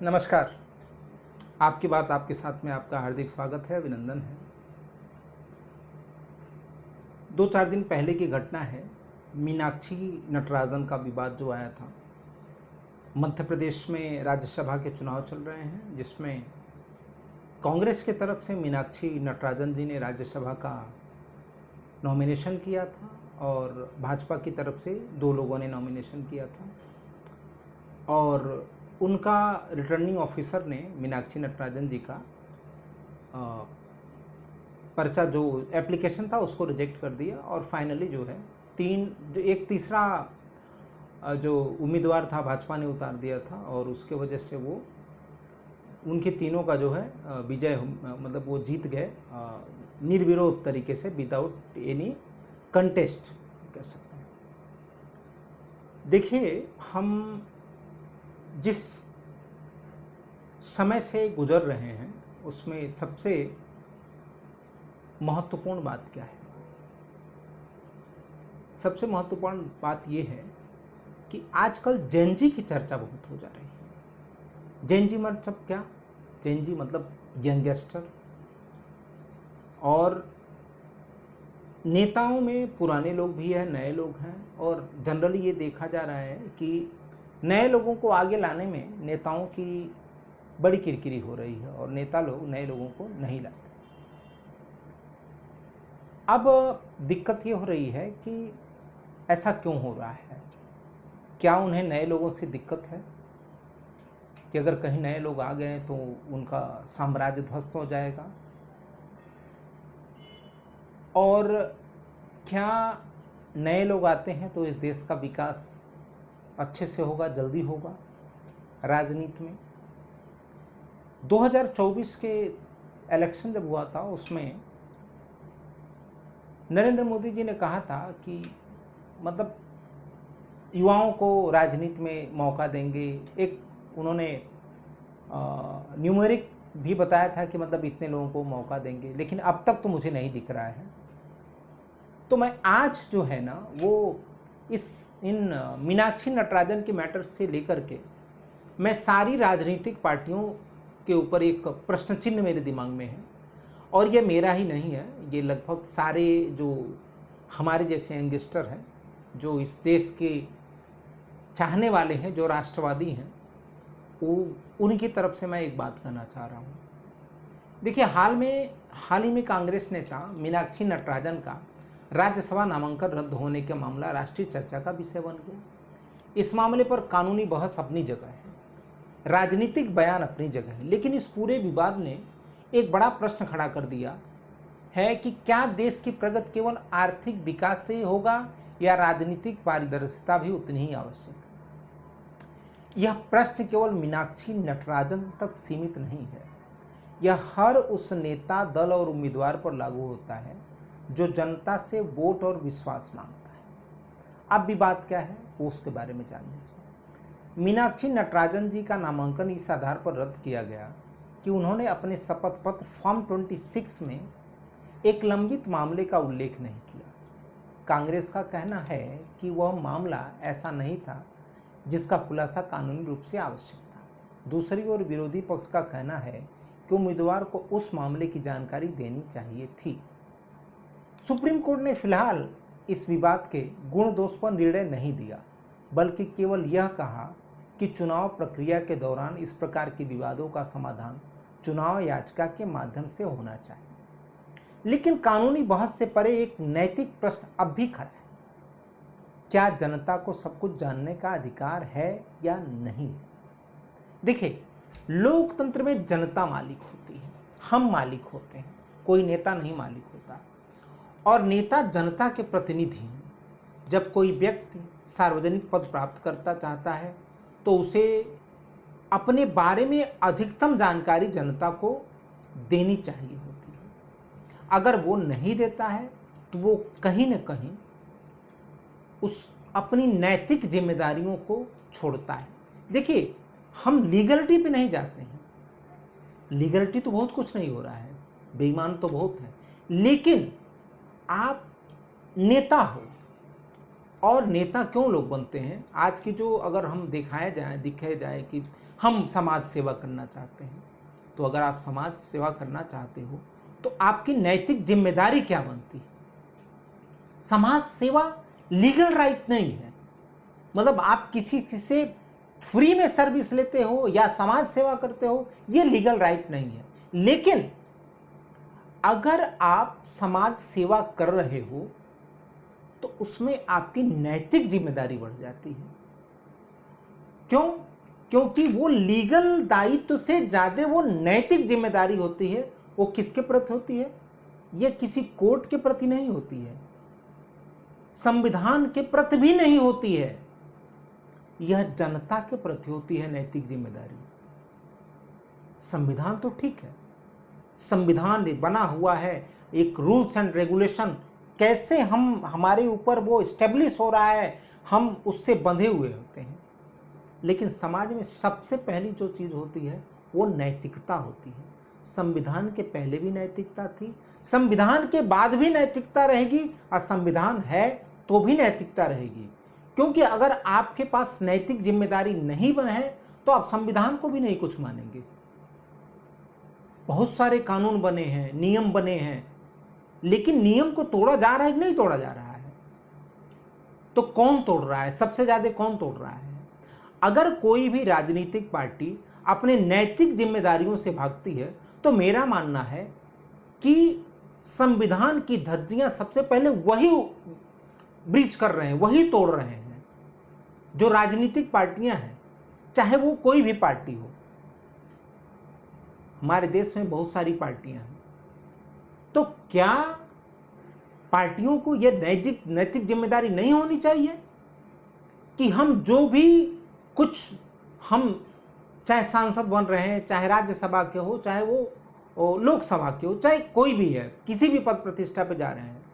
नमस्कार। आपकी बात आपके साथ में आपका हार्दिक स्वागत है, अभिनंदन है। 2-4 दिन पहले की घटना है, मीनाक्षी नटराजन का विवाद जो आया था। मध्य प्रदेश में राज्यसभा के चुनाव चल रहे हैं, जिसमें कांग्रेस की तरफ से मीनाक्षी नटराजन जी ने राज्यसभा का नॉमिनेशन किया था और भाजपा की तरफ से 2 लोगों ने नॉमिनेशन किया था और उनका रिटर्निंग ऑफिसर ने मीनाक्षी नटराजन जी का पर्चा जो एप्लीकेशन था उसको रिजेक्ट कर दिया और फाइनली जो है एक तीसरा जो उम्मीदवार था भाजपा ने उतार दिया था और उसके वजह से वो उनके तीनों का जो है विजय मतलब वो जीत गए निर्विरोध तरीके से, विदाउट एनी कंटेस्ट कह सकते हैं। देखिए, हम जिस समय से गुजर रहे हैं उसमें सबसे महत्वपूर्ण बात क्या है? सबसे महत्वपूर्ण बात यह है कि आजकल जेनजी की चर्चा बहुत हो जा रही है। जेनजी मतलब क्या? जेनजी मतलब यंगस्टर, और नेताओं में पुराने लोग भी हैं, नए लोग हैं, और जनरली ये देखा जा रहा है कि नए लोगों को आगे लाने में नेताओं की बड़ी किरकिरी हो रही है और नेता लोग नए लोगों को नहीं लाते। अब दिक्कत ये हो रही है कि ऐसा क्यों हो रहा है? क्या उन्हें नए लोगों से दिक्कत है कि अगर कहीं नए लोग आ गए तो उनका साम्राज्य ध्वस्त हो जाएगा? और क्या नए लोग आते हैं तो इस देश का विकास अच्छे से होगा, जल्दी होगा? राजनीति में 2024 के इलेक्शन जब हुआ था उसमें नरेंद्र मोदी जी ने कहा था कि मतलब युवाओं को राजनीति में मौका देंगे। एक उन्होंने न्यूमेरिक भी बताया था कि मतलब इतने लोगों को मौका देंगे, लेकिन अब तक तो मुझे नहीं दिख रहा है। तो मैं आज जो है ना वो इन मीनाक्षी नटराजन के मैटर से लेकर के मैं सारी राजनीतिक पार्टियों के ऊपर एक प्रश्न चिन्ह मेरे दिमाग में है, और ये मेरा ही नहीं है, ये लगभग सारे जो हमारे जैसे यंगस्टर हैं, जो इस देश के चाहने वाले हैं, जो राष्ट्रवादी हैं, उनकी तरफ से मैं एक बात कहना चाह रहा हूँ। देखिए, हाल ही में कांग्रेस नेता मीनाक्षी नटराजन का राज्यसभा नामांकन रद्द होने का मामला राष्ट्रीय चर्चा का विषय बन गया। इस मामले पर कानूनी बहस अपनी जगह है, राजनीतिक बयान अपनी जगह है, लेकिन इस पूरे विवाद ने एक बड़ा प्रश्न खड़ा कर दिया है कि क्या देश की प्रगति केवल आर्थिक विकास से ही होगा या राजनीतिक पारदर्शिता भी उतनी ही आवश्यक है? यह प्रश्न केवल मीनाक्षी नटराजन तक सीमित नहीं है, यह हर उस नेता, दल और उम्मीदवार पर लागू होता है जो जनता से वोट और विश्वास मांगता है। अब विवाद क्या है वो उसके बारे में जान लीजिए। मीनाक्षी नटराजन जी का नामांकन इस आधार पर रद्द किया गया कि उन्होंने अपने शपथ पत्र फॉर्म 26 में एक लंबित मामले का उल्लेख नहीं किया। कांग्रेस का कहना है कि वह मामला ऐसा नहीं था जिसका खुलासा कानूनी रूप से आवश्यक था। दूसरी ओर विरोधी पक्ष का कहना है कि उम्मीदवार को उस मामले की जानकारी देनी चाहिए थी। सुप्रीम कोर्ट ने फिलहाल इस विवाद के गुण दोष पर निर्णय नहीं दिया, बल्कि केवल यह कहा कि चुनाव प्रक्रिया के दौरान इस प्रकार के विवादों का समाधान चुनाव याचिका के माध्यम से होना चाहिए। लेकिन कानूनी बहस से परे एक नैतिक प्रश्न अब भी खड़ा है। क्या जनता को सब कुछ जानने का अधिकार है या नहीं? देखिए, लोकतंत्र में जनता मालिक होती है, हम मालिक होते हैं, कोई नेता नहीं मालिक होता। और नेता जनता के प्रतिनिधि हैं। जब कोई व्यक्ति सार्वजनिक पद प्राप्त करता चाहता है तो उसे अपने बारे में अधिकतम जानकारी जनता को देनी चाहिए होती है। अगर वो नहीं देता है तो वो कहीं न कहीं उस अपनी नैतिक जिम्मेदारियों को छोड़ता है। देखिए, हम लीगलिटी पे नहीं जाते हैं, लीगलिटी तो बहुत कुछ नहीं हो रहा है, बेईमान तो बहुत है, लेकिन आप नेता हो, और नेता क्यों लोग बनते हैं? आज की जो अगर हम दिखे जाए कि हम समाज सेवा करना चाहते हैं, तो अगर आप समाज सेवा करना चाहते हो तो आपकी नैतिक जिम्मेदारी क्या बनती है? समाज सेवा लीगल राइट नहीं है। मतलब आप किसी से फ्री में सर्विस लेते हो या समाज सेवा करते हो, ये लीगल राइट नहीं है। लेकिन अगर आप समाज सेवा कर रहे हो तो उसमें आपकी नैतिक जिम्मेदारी बढ़ जाती है। क्यों? क्योंकि वो लीगल दायित्व से ज्यादा वो नैतिक जिम्मेदारी होती है। वो किसके प्रति होती है? ये किसी कोर्ट के प्रति नहीं होती है, संविधान के प्रति भी नहीं होती है, यह जनता के प्रति होती है नैतिक जिम्मेदारी। संविधान तो ठीक है, संविधान बना हुआ है, एक रूल्स एंड रेगुलेशन कैसे हमारे ऊपर वो स्टेब्लिश हो रहा है, हम उससे बंधे हुए होते हैं। लेकिन समाज में सबसे पहली जो चीज़ होती है वो नैतिकता होती है। संविधान के पहले भी नैतिकता थी, संविधान के बाद भी नैतिकता रहेगी, और संविधान है तो भी नैतिकता रहेगी। क्योंकि अगर आपके पास नैतिक जिम्मेदारी नहीं है तो आप संविधान को भी नहीं कुछ मानेंगे। बहुत सारे कानून बने हैं, नियम बने हैं, लेकिन नियम को तोड़ा जा रहा है कि नहीं तोड़ा जा रहा है? तो कौन तोड़ रहा है? सबसे ज्यादा कौन तोड़ रहा है? अगर कोई भी राजनीतिक पार्टी अपने नैतिक जिम्मेदारियों से भागती है तो मेरा मानना है कि संविधान की धज्जियां सबसे पहले वही ब्रीच कर रहे हैं, वही तोड़ रहे हैं। जो राजनीतिक पार्टियां हैं, चाहे वो कोई भी पार्टी हो, हमारे देश में बहुत सारी पार्टियां हैं, तो क्या पार्टियों को यह नैतिक जिम्मेदारी नहीं होनी चाहिए कि हम जो भी कुछ हम चाहे सांसद बन रहे हैं, चाहे राज्यसभा के हो, चाहे वो लोकसभा के हो, चाहे कोई भी है, किसी भी पद प्रतिष्ठा पे जा रहे हैं,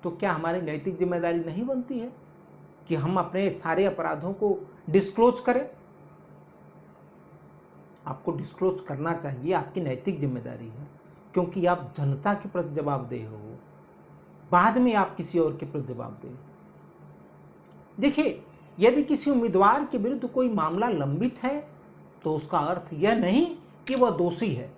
तो क्या हमारी नैतिक जिम्मेदारी नहीं बनती है कि हम अपने सारे अपराधों को डिस्क्लोज करें? आपको डिस्क्लोज करना चाहिए, आपकी नैतिक जिम्मेदारी है, क्योंकि आप जनता के प्रति जवाबदेह हो, बाद में आप किसी और के प्रति जवाबदेह। देखिए, यदि किसी उम्मीदवार के विरुद्ध कोई मामला लंबित है तो उसका अर्थ यह नहीं कि वह दोषी है।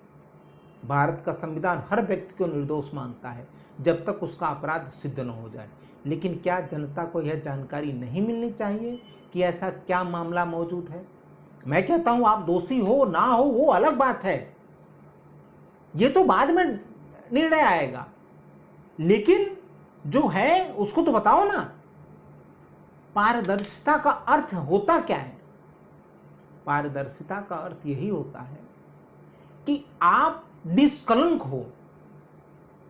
भारत का संविधान हर व्यक्ति को निर्दोष मानता है जब तक उसका अपराध सिद्ध न हो जाए। लेकिन क्या जनता को यह जानकारी नहीं मिलनी चाहिए कि ऐसा क्या मामला मौजूद है? मैं कहता हूं आप दोषी हो ना हो वो अलग बात है, ये तो बाद में निर्णय आएगा, लेकिन जो है उसको तो बताओ ना। पारदर्शिता का अर्थ होता क्या है? पारदर्शिता का अर्थ यही होता है कि आप निष्कलंक हो।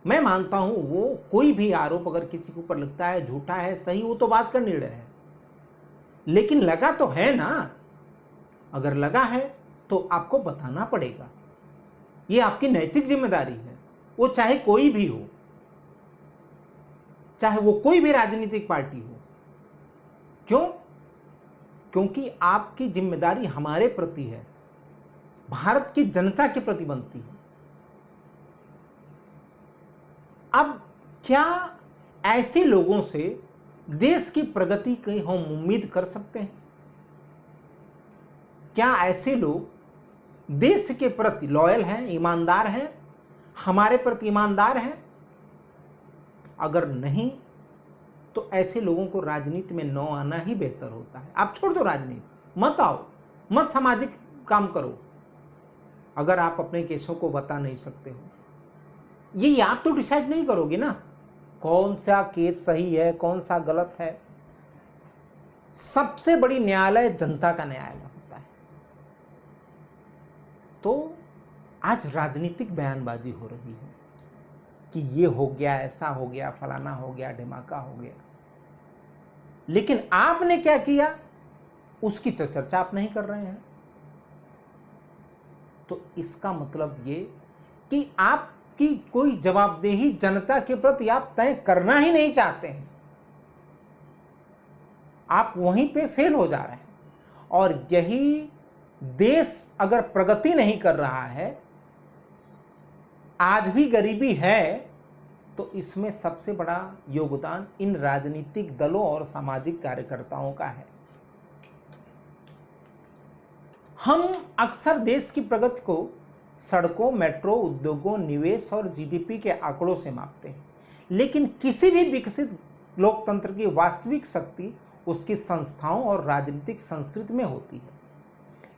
मैं मानता हूं वो कोई भी आरोप अगर किसी के ऊपर लगता है, झूठा है, सही, वो तो बात का निर्णय है, लेकिन लगा तो है ना। अगर लगा है तो आपको बताना पड़ेगा, ये आपकी नैतिक जिम्मेदारी है। वो चाहे कोई भी हो, चाहे वो कोई भी राजनीतिक पार्टी हो। क्यों? क्योंकि आपकी जिम्मेदारी हमारे प्रति है, भारत की जनता के प्रति बनती है। अब क्या ऐसे लोगों से देश की प्रगति की हम उम्मीद कर सकते हैं? क्या ऐसे लोग देश के प्रति लॉयल हैं, ईमानदार हैं, हमारे प्रति ईमानदार हैं? अगर नहीं तो ऐसे लोगों को राजनीति में न आना ही बेहतर होता है। आप छोड़ दो राजनीति, मत आओ, मत सामाजिक काम करो, अगर आप अपने केसों को बता नहीं सकते हो। ये आप तो डिसाइड नहीं करोगे ना कौन सा केस सही है, कौन सा गलत है। सबसे बड़ी न्यायालय जनता का न्यायालय होता है। तो आज राजनीतिक बयानबाजी हो रही है कि ये हो गया, ऐसा हो गया, फलाना हो गया, ढिमाका हो गया, लेकिन आपने क्या किया उसकी तो चर्चा आप नहीं कर रहे हैं। तो इसका मतलब ये कि आपकी कोई जवाबदेही जनता के प्रति आप तय करना ही नहीं चाहते हैं, आप वहीं पे फेल हो जा रहे हैं। और यही देश अगर प्रगति नहीं कर रहा है, आज भी गरीबी है, तो इसमें सबसे बड़ा योगदान इन राजनीतिक दलों और सामाजिक कार्यकर्ताओं का है। हम अक्सर देश की प्रगति को सड़कों, मेट्रो, उद्योगों, निवेश और जीडीपी के आंकड़ों से मापते हैं, लेकिन किसी भी विकसित लोकतंत्र की वास्तविक शक्ति उसकी संस्थाओं और राजनीतिक संस्कृति में होती है।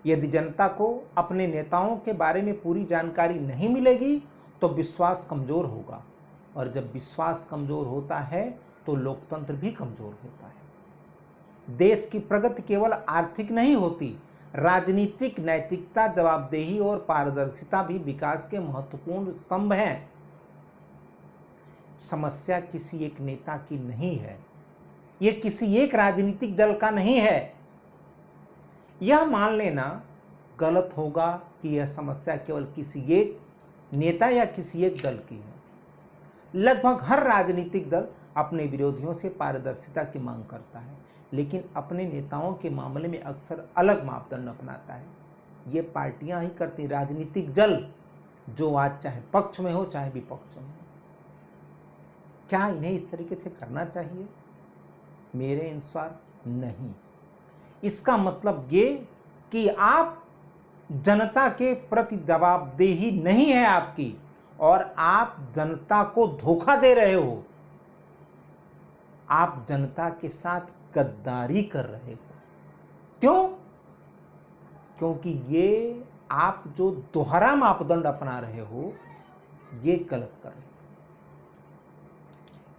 यदि जनता को अपने नेताओं के बारे में पूरी जानकारी नहीं मिलेगी तो विश्वास कमजोर होगा, और जब विश्वास कमजोर होता है तो लोकतंत्र भी कमजोर होता है। देश की प्रगति केवल आर्थिक नहीं होती, राजनीतिक नैतिकता, जवाबदेही और पारदर्शिता भी विकास के महत्वपूर्ण स्तंभ हैं। समस्या किसी एक नेता की नहीं है, यह किसी एक राजनीतिक दल का नहीं है। यह मान लेना गलत होगा कि यह समस्या केवल किसी एक नेता या किसी एक दल की है। लगभग हर राजनीतिक दल अपने विरोधियों से पारदर्शिता की मांग करता है, लेकिन अपने नेताओं के मामले में अक्सर अलग मापदंड अपनाता है। ये पार्टियां ही करती, राजनीतिक दल जो आज चाहे पक्ष में हो चाहे विपक्ष में हो। क्या इन्हें इस तरीके से करना चाहिए? मेरे अनुसार नहीं। इसका मतलब ये कि आप जनता के प्रति जवाबदेही नहीं है आपकी, और आप जनता को धोखा दे रहे हो। आप जनता के साथ गद्दारी कर रहे हो। क्यों? क्योंकि ये आप जो दोहरा मापदंड अपना रहे हो ये गलत कर रहे हो।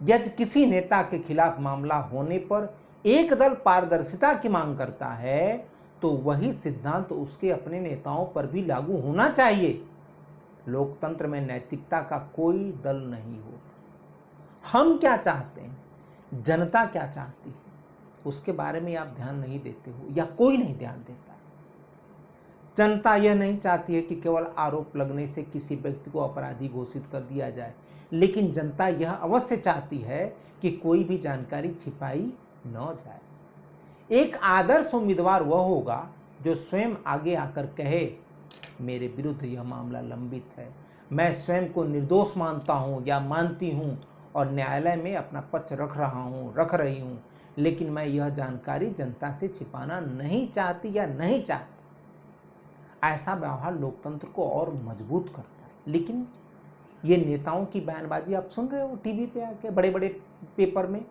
यदि किसी नेता के खिलाफ मामला होने पर एक दल पारदर्शिता की मांग करता है तो वही सिद्धांत उसके अपने नेताओं पर भी लागू होना चाहिए। लोकतंत्र में नैतिकता का कोई दल नहीं होता। हम क्या चाहते हैं, जनता क्या चाहती है, उसके बारे में आप ध्यान नहीं देते हो, या कोई नहीं ध्यान देता। जनता यह नहीं चाहती है कि केवल आरोप लगने से किसी व्यक्ति को अपराधी घोषित कर दिया जाए, लेकिन जनता यह अवश्य चाहती है कि कोई भी जानकारी छिपाई न जाए। एक आदर्श उम्मीदवार वह होगा जो स्वयं आगे आकर कहे, मेरे विरुद्ध यह मामला लंबित है, मैं स्वयं को निर्दोष मानता हूं या मानती हूं और न्यायालय में अपना पक्ष रख रही हूं, लेकिन मैं यह जानकारी जनता से छिपाना नहीं चाहती या नहीं चाहती। ऐसा व्यवहार लोकतंत्र को और मजबूत करता है। लेकिन ये नेताओं की बयानबाजी आप सुन रहे हो टीवी पे आके, बड़े बड़े पेपर में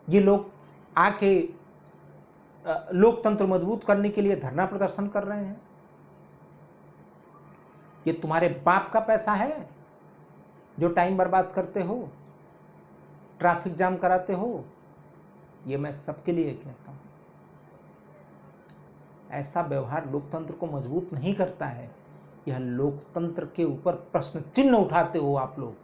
ये लोग आके लोकतंत्र मजबूत करने के लिए धरना प्रदर्शन कर रहे हैं। ये तुम्हारे बाप का पैसा है जो टाइम बर्बाद करते हो, ट्रैफिक जाम कराते हो। ये मैं सबके लिए कहता हूं। ऐसा व्यवहार लोकतंत्र को मजबूत नहीं करता है। यह लोकतंत्र के ऊपर प्रश्न चिन्ह उठाते हो आप लोग।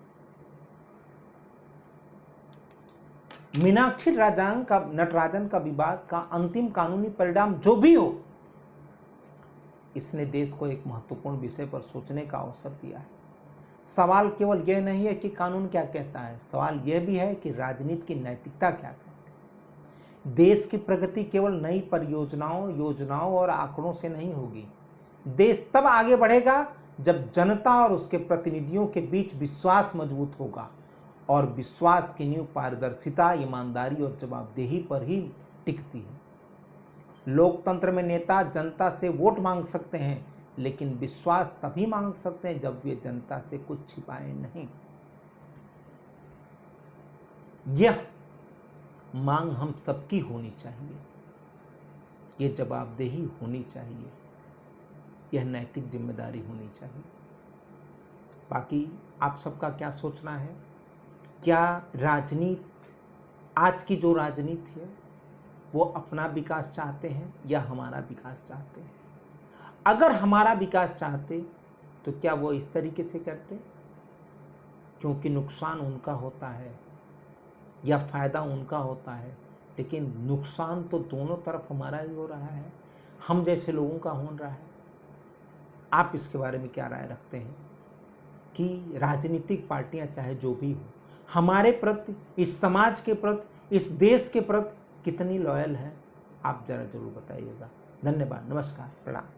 मीनाक्षी नटराजन का विवाद का अंतिम कानूनी परिणाम जो भी हो, इसने देश को एक महत्वपूर्ण विषय पर सोचने का अवसर दिया है। सवाल केवल यह नहीं है कि कानून क्या कहता है, सवाल यह भी है कि राजनीति की नैतिकता क्या कहती है। देश की प्रगति केवल नई परियोजनाओं, योजनाओं और आंकड़ों से नहीं होगी। देश तब आगे बढ़ेगा जब जनता और उसके प्रतिनिधियों के बीच विश्वास मजबूत होगा, और विश्वास की नींव पारदर्शिता, ईमानदारी और जवाबदेही पर ही टिकती है। लोकतंत्र में नेता जनता से वोट मांग सकते हैं, लेकिन विश्वास तभी मांग सकते हैं जब वे जनता से कुछ छिपाए नहीं। यह मांग हम सबकी होनी चाहिए, यह जवाबदेही होनी चाहिए, यह नैतिक जिम्मेदारी होनी चाहिए। बाकी आप सबका क्या सोचना है? क्या राजनीति, आज की जो राजनीति है वो अपना विकास चाहते हैं या हमारा विकास चाहते हैं? अगर हमारा विकास चाहते तो क्या वो इस तरीके से करते? क्योंकि नुकसान उनका होता है या फायदा उनका होता है, लेकिन नुकसान तो दोनों तरफ हमारा ही हो रहा है, हम जैसे लोगों का हो रहा है। आप इसके बारे में क्या राय रखते हैं कि राजनीतिक पार्टियां चाहे जो भी हो, हमारे प्रति, इस समाज के प्रति, इस देश के प्रति कितनी लॉयल है? आप जरा जरूर बताइएगा। धन्यवाद, नमस्कार, प्रणाम।